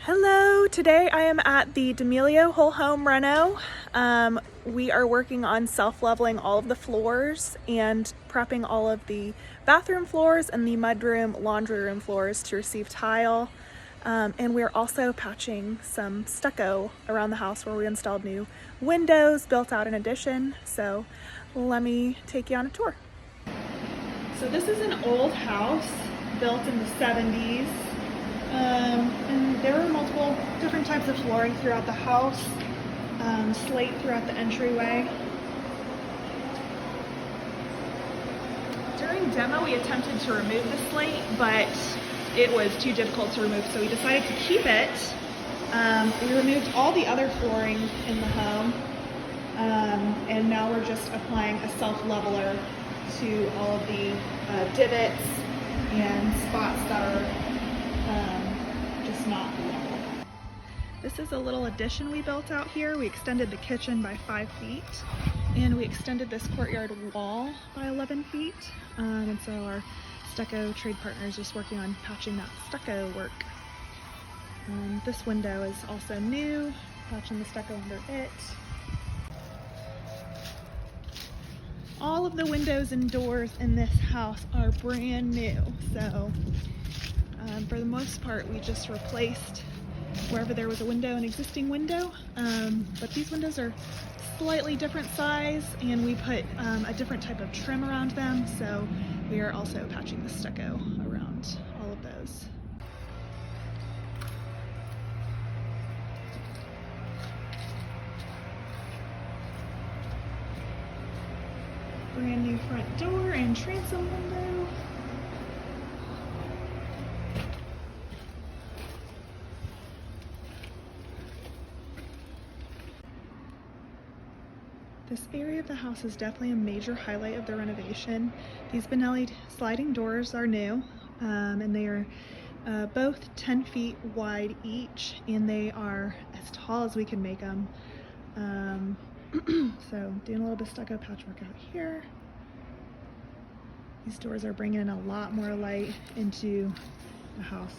Hello, today I am at the Demilio Whole Home reno. We are working on self-leveling all of the floors and prepping all of the bathroom floors and the mudroom, laundry room floors to receive tile. And we're also patching some stucco around the house where we installed new windows, built out an addition. So let me take you on a tour. So this is an old house built in the 70s. And there were multiple different types of flooring throughout the house, slate throughout the entryway. During demo, we attempted to remove the slate, but it was too difficult to remove, so we decided to keep it. We removed all the other flooring in the home, and now we're just applying a self-leveler to all of the divots and spots that are just not level. This is a little addition we built out here. We extended the kitchen by 5 feet, and we extended this courtyard wall by 11 feet. And so our stucco trade partner is just working on patching that stucco work. This window is also new, patching the stucco under it. All of the windows and doors in this house are brand new, so for the most part we just replaced wherever there was a window, an existing window, but these windows are slightly different size, and we put a different type of trim around them, so we are also patching the stucco around all of those. Brand new front door and transom window. This area of the house is definitely a major highlight of the renovation. These Benelli sliding doors are new, and they are both 10 feet wide each, and they are as tall as we can make them. So doing a little bit of stucco patchwork out here. These doors are bringing in a lot more light into the house.